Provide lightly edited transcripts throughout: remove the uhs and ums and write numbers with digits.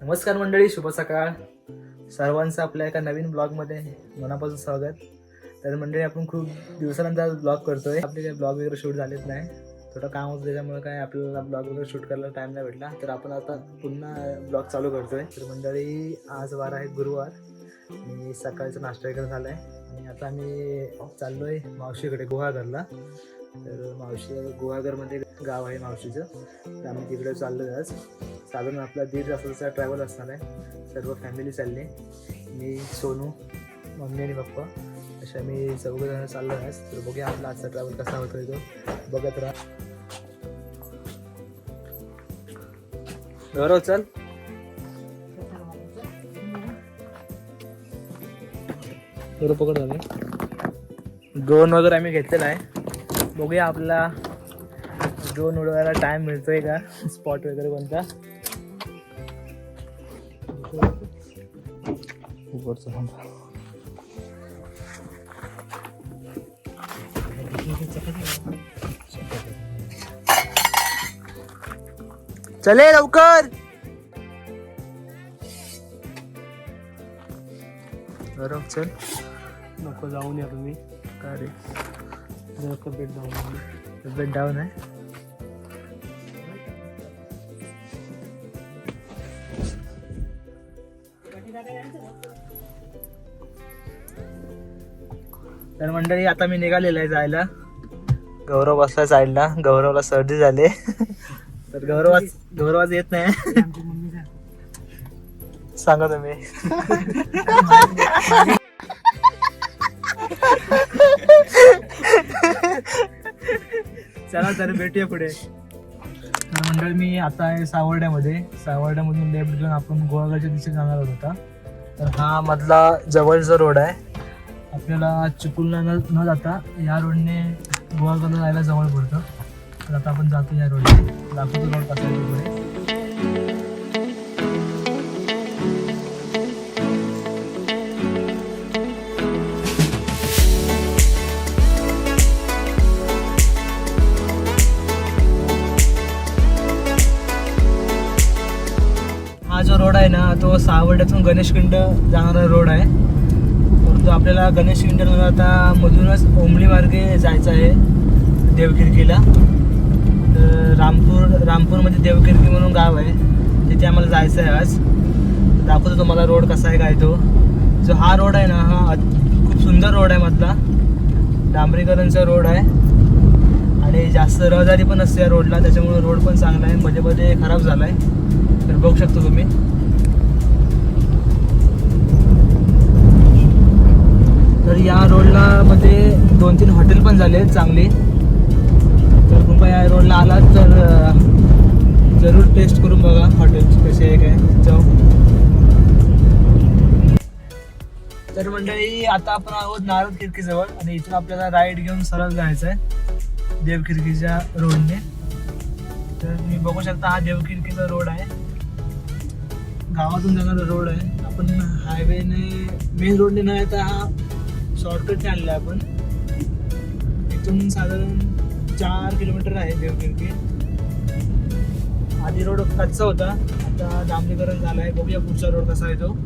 नमस्कार मंडळी, शुभ सकाळ. सर्वांचं आपल्या एका नवीन ब्लॉगमध्ये मनापासून स्वागत. तर मंडळी, आपण खूप दिवसानंतर ब्लॉग करतोय. आपले काही ब्लॉग वगैरे शूट झालेच नाही, थोडं काम होतं त्याच्यामुळे काय आपल्याला ब्लॉग वगैरे शूट करायला टाईम नाही भेटला. तर आपण आता पुन्हा ब्लॉग चालू करतोय. तर मंडळी, आज वार आहे गुरुवार. मी सकाळचा नाश्ता वगैरे झाला आहे आणि आता आम्ही चाललोय मावशीकडे गुहागरला. तर मावशी गुहागरमध्ये गाव आहे मावशीचं, तर आम्ही तिकडे चाललो आहे. आज साधारण आपला 1.5 तासाचा ट्रॅव्हल असणार आहे. सर्व फॅमिली चालली, मी, सोनू, मम्मी आणि पप्पा अशा मी चौघजण चाललो आहे. तर बघूया आपला आजचा ट्रॅव्हल कसा होतोय तो बघत राहा. गौरव चल. बरोबर पकड झाले. ड्रोन वगैरे आम्ही घेतलेला आहे. बघूया आपला ड्रोन उडवायला टाइम मिळतोय का, स्पॉट वगैरे कोणता. चले लवकर. बरोबर चल. नको जाऊन या तुम्ही. का रे, तब्येत जाऊन तब्येत डाऊन आहे. तर मंडळी, आता मी निघालेला आहे जायला. गौरव बसला साईडला. गौरवला सर्दी झाली. तर गौरवाच येत नाही. सांगा तुम्ही. चला तर भेटूया पुढे. तर मंडळी, मी आता आहे सावर्ड्यामध्ये. सावर्ड्यामधून लेफ्ट घेऊन आपण गुहागरच्या दिशेने जाणार होता. तर हा मधला जवळचा रोड आहे. आपल्याला चिपळूणला न जाता या रोडने गुहागरला जायला जवळ पडतं. तर आता आपण जातो या रोडने. दाखवतो रोड कसा आहे पुढे. हा जो रोड आहे ना, तो सावर्ड्यातून गणेशखिंड जाणारा रोड आहे. परंतु आपल्याला गणेशखिंडला न जाता मधूनच ओंबळी मार्गे जायचं आहे देवखिडकीला. तर रामपूरमध्ये देवखिडकी म्हणून गाव आहे, तिथे आम्हाला जायचं आहे आज. दाखवतो तुम्हाला रोड कसा आहे काय तो. जो हा रोड आहे ना, हा खूप सुंदर रोड आहे. मधला डांबरीकरणचा रोड आहे आणि जास्त रहदारी पण असते या रोडला, त्याच्यामुळे रोड पण चांगला आहे. मध्ये मध्ये खराब झाला आहे, तर बघू शकतो तुम्ही. तर या रोडला मध्ये 2-3 हॉटेल पण झाले चांगली. तर कृपया या रोडला आलात तर जरूर टेस्ट करून बघा हॉटेल्स कसे आहे काय चव. तर मंडळी, आता आपण आहोत नारळ खिडकीजवळ आणि इथून आपल्याला राईड घेऊन सरळ जायचं आहे देवखिडकीच्या रोडने. तर मी बघू शकता, हा देवखिडकीचा रोड आहे. गावातून जाणारा रोड आहे. आपण हायवेने मेन रोडने न येता हा शॉर्टकटने आणला आहे आपण. इथून साधारण 4 किलोमीटर आहे देवखिडकी. आधी रोड कच्चा होता, आता डांबरीकरण झाला आहे. बघूया पुढचा रोड कसा आहे तो.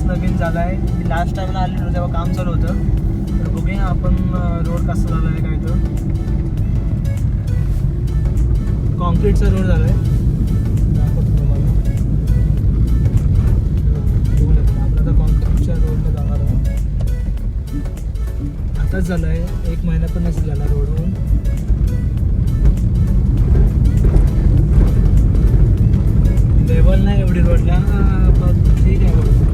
नवीन झाला आहे. मी लास्ट टाइमला आलेलो तेव्हा काम चालू होतं. तर बघूया आपण रोड कसा झाला आहे काय तो. कॉन्क्रीटचा रोड झाला आहे. आपण आता कॉन्क्रीटच्या रोडला जाणार आहोत. आताच झालं आहे, 1 महिना पण नसेल झाला रोडवरून. लेवल नाही एवढी रोडला, ठीक आहे.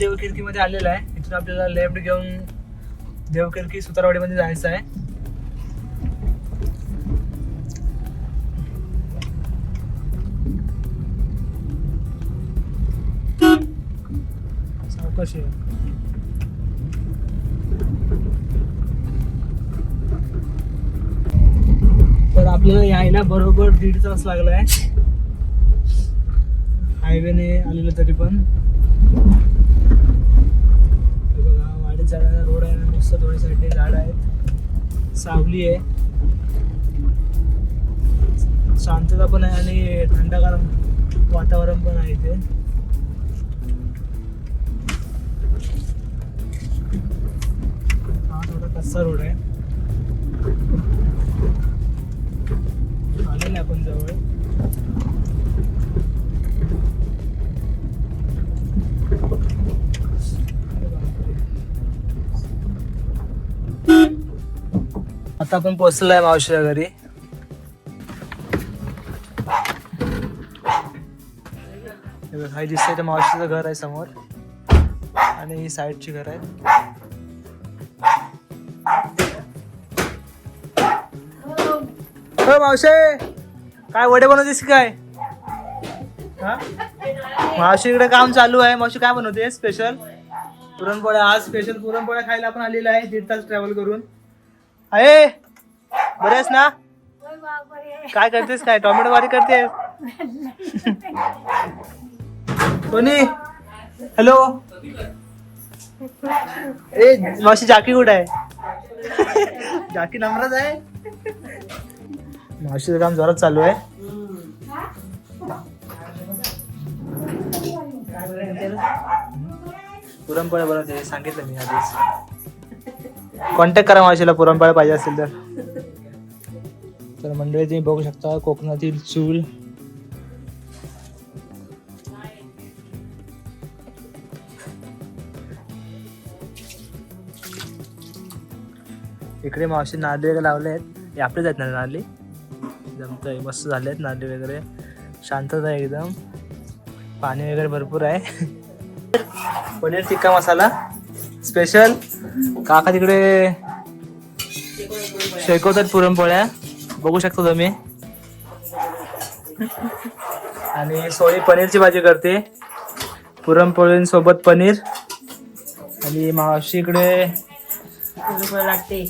देवकिर्कीमध्ये आलेला आहे. इथून आपल्याला लेफ्ट घेऊन देवकिर्की सुतारवाडीमध्ये जायचं आहे. सावकाश आहे. तर आपल्याला यायला बरोबर 1.5 तास लागलाय हायवेने आलेलं तरी पण. हे बघा वाडीत जाणारा रोड आहे ना, मस्त दोन्ही साईडने झाड आहेत, सावली आहे, शांतता पण आहे आणि थंडगार वातावरण पण आहे इथे. हा थोडा कच्चा रोड आहे. आलेलं आपण जवळ. आता आपण पोहोचलो आहे मावशीच्या घरी. हा दिसतंय तर मावशीचं घर आहे समोर आणि ही साईडची घर आहेत. हो मावशी, काय वडे बनवतेस काय? हा मावशी इकडे काम चालू आहे. मावशी काय बनवते स्पेशल? पुरणपोळ्या. आज स्पेशल पुरणपोळ्या खायला आपण आलेला आहे 1.5 तास ट्रॅव्हल करून. आहे बरेच ना? काय करतेस? काय टोमॅटो वारी करतेस? कोणी? हॅलो ए मावशी, जाकी कुठे आहे? जाकी नम्रच आहे. मावशीचं काम जोरात चालू आहे. पुरणपोळ्या बनवते सांगितलं मी आधीच. कॉन्टॅक्ट करा मावशीला पुरणपोळ्या पाहिजे असेल तर. तर मंडळी तुम्ही बघू शकता कोकणातील चूल. इकडे मावशी नारळी वगैरे लावले आहेत. हे आपलेच आहेत ना नारळी? जमतंय, मस्त झाले आहेत नारळी वगैरे. शांतता आहे एकदम, पाणी वगैरे भरपूर आहे. पनीर टिक्का मसाला स्पेशल. काका तिकडे शेकवतात पुरणपोळ्या, बघू शकता तुम्ही. आणि सोळी पनीरची भाजी करते, पुरणपोळींसोबत पनीर. आणि मावशी इकडे लागते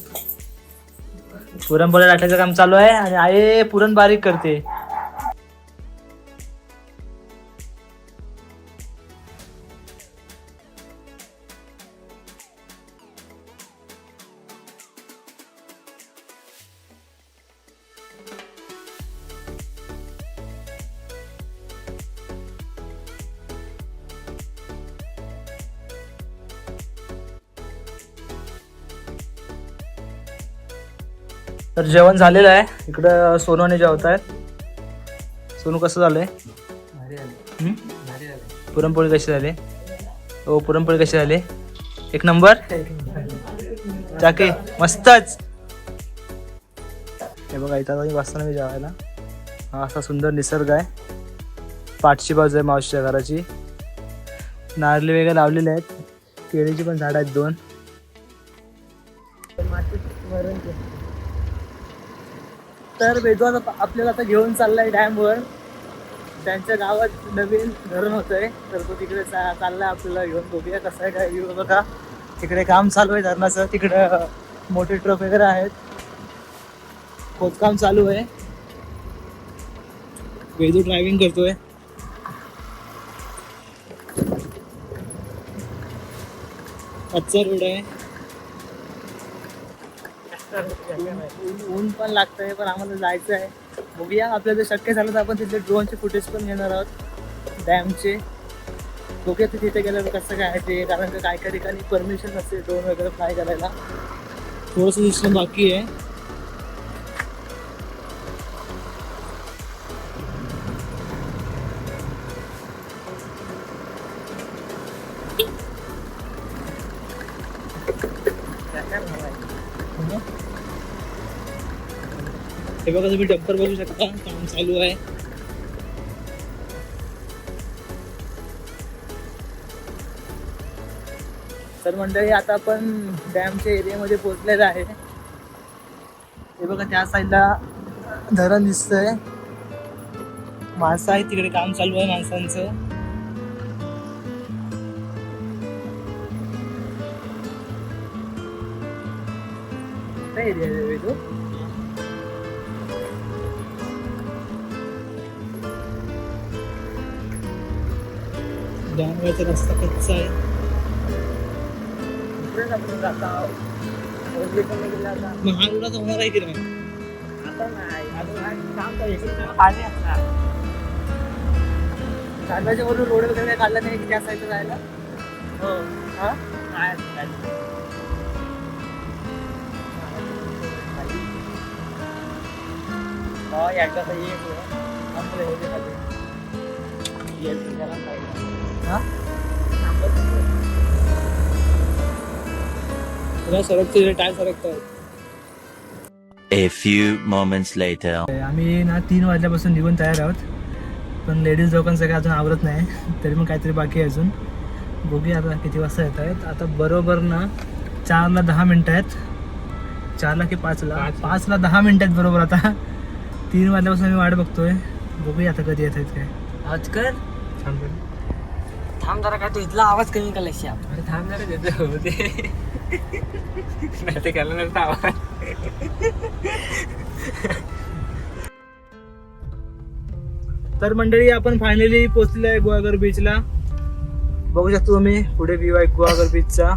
पुरणपोळ्या लाटायचं काम चालू आहे. आणि आई पुरण बारीक करते. तर जेवण झालेलं आहे. इकडं सोनूने जेवत आहेत. सोनू कसं झालंय? पुरणपोळी कशी झाली? हो पुरणपोळी कशी झाली? एक नंबर. जाके मस्तच. हे बघा इथं बसताना मी जेवायला. हा असा सुंदर निसर्ग आहे. पाठची बाजू आहे मावशीच्या घराची. नारळी वगैरे लावलेले आहेत. केळीची पण झाड आहेत 2. तर वेदवान आपल्याला आता घेऊन चाललाय डॅमवर. त्यांच्या गावात नवीन धरण होतंय, तर तो तिकडे चाललाय आपल्याला घेऊन. बघूया कसं आहे काय व्ह्यू. बघा तिकडे काम चालू आहे धरणाचं. तिकडे मोठे ट्रक वगैरे आहेत, खोदकाम चालू आहे. वेदू ड्रायव्हिंग करतोय. कच्चा रोड आहे, ऊन पण लागतंय, पण आम्हाला जायचं आहे. बघूया आपल्याला जर शक्य झालं तर आपण तिथले ड्रोनचे फुटेज पण घेणार आहोत डॅमचे. बघूया तिथे गेल्यावर कसं काय आहे ते, कारण का काय काय ठिकाणी परमिशन नसते ड्रोन वगैरे फ्लाय करायला. थोडंसं सिस्टम बाकी आहे. हे बघा तुम्ही डंपर बघू शकता, काम चालू आहे. तर मंडळी आता आपण डॅमच्या एरियामध्ये पोहोचलेलं आहे. हे बघा त्या साईडला धरण दिसतंय. माणसं आहे तिकडे, काम चालू आहे माणसांचं. काय एरिया आहे तो? डॅमवरचा रस्ता कच्चा आहे. मग हा रोडाचा होणार आहे की नाही? कांद्याच्या वरून रोड वगैरे काय काढला नाही की त्या साईडला जायला? हो. हा? सरकते टाय सरकत. A few moments later. आम्ही ना 3 वाजल्यापासून निघून तयार आहोत, पण लेडीज लोकांचं काय अजून आवरत नाही. तरी पण काहीतरी बाकी आहे अजून. बघूया आता किती वाजता येत आहेत. आता बरोबर ना 4ला 10 मिनटं आहेत. 4ला की 5ला? 5ला 10 मिनटं आहेत बरोबर. आता 3 वाजल्यापासून आम्ही वाट बघतोय. बघूया आता कधी येत आहेत काय. आजकर थांब जरा, काय तू इथला आवाज कमी का लक्ष? अरे थांब जरा देतो होते नाही ते केलं नसतं आवाज. तर मंडळी आपण फायनली पोहोचलो आहे गुहागर बीचला. बघू शकतो तुम्ही पुढे व्ह्यू आहे गुहागर बीचचा.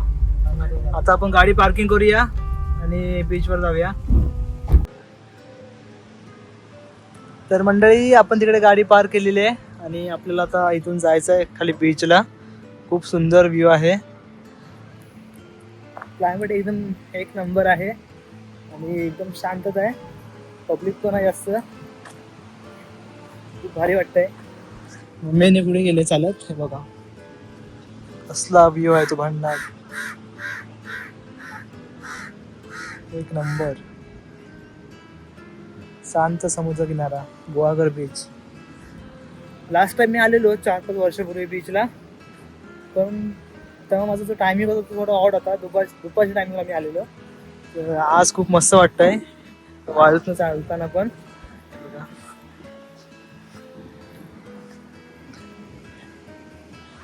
आता आपण गाडी पार्किंग करूया आणि बीचवर जाऊया. तर मंडळी आपण तिकडे गाडी पार्क केलेली आहे आणि आपल्याला आता इथून जायचं आहे खाली बीचला. खूप सुंदर व्ह्यू आहे. क्लायमेट एकदम एक नंबर आहे आणि एकदम शांतता आहे. पब्लिक पण आहे जास्त. खूप भारी वाटतंय. मम्मीने पुढे गेले चालत. हे बघा कसला व्ह्यू आहे तो भांडणार. एक नंबर. शांत समुद्र किनारा गुहागर बीच. लास्ट टाइम मी आलेलो 4-5 वर्षापूर्वी बीचला, पण तेव्हा माझा जो टायमिंग होता तो थोडा ऑड होता. दुपारच्या टायमिंगला मी आलेलो. तर आज खूप मस्त वाटतंय वाळूतनं चालताना पण.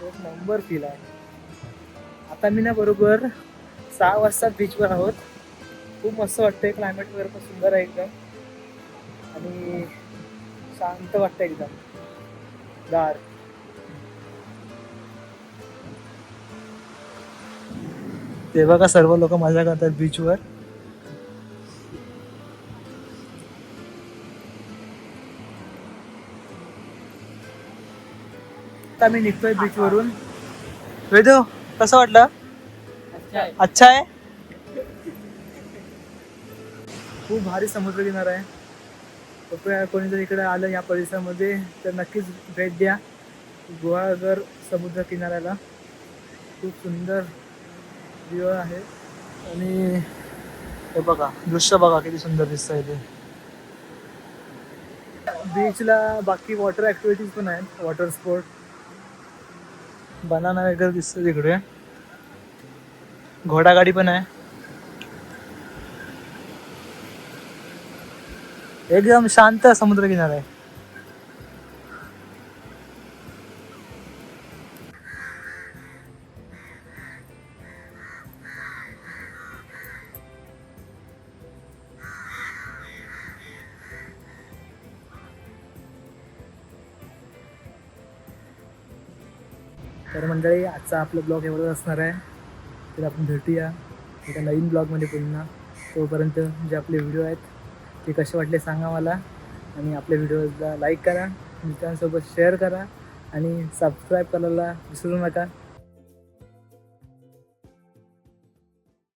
एक नंबर फील आहे. आता मी ना बरोबर 6 वाजता बीचवर आहोत. खूप मस्त वाटतंय. क्लायमेट वगैरे पण सुंदर आहे एकदम आणि शांत वाटतं एकदम गार. ते बघा सर्व लोक मजा करतात बीचवर. आता मी निघतोय बीचवरून. वेदो कसं वाटलं? अच्छा आहे. खूप भारी समुद्र किनारा आहे. कोणी जर इकडे आलं या परिसरामध्ये तर नक्कीच भेट द्या गुहागर समुद्र किनाऱ्याला. खूप सुंदर व्ह्यू आहे आणि हे बघा दृश्य बघा किती सुंदर दिसतं इथे. बीचला बाकी वॉटर ॲक्टिव्हिटीज पण आहेत. वॉटर स्पोर्ट, बनाना वगैरे दिसतं तिकडे. घोडागाडी पण आहे. एकदम शांत समुद्र किनारा आहे. तर मंडळी आजचा आपला ब्लॉग एवढाच असणार आहे. तर आपण भेटूया एका नवीन ब्लॉगमध्ये पुन्हा. तोपर्यंत जे आपले व्हिडिओ आहेत ते कसे वाटले सांगा मला आणि आपल्या व्हिडिओला लाईक करा, मित्रांसोबत शेअर करा आणि सबस्क्राईब करायला विसरू नका.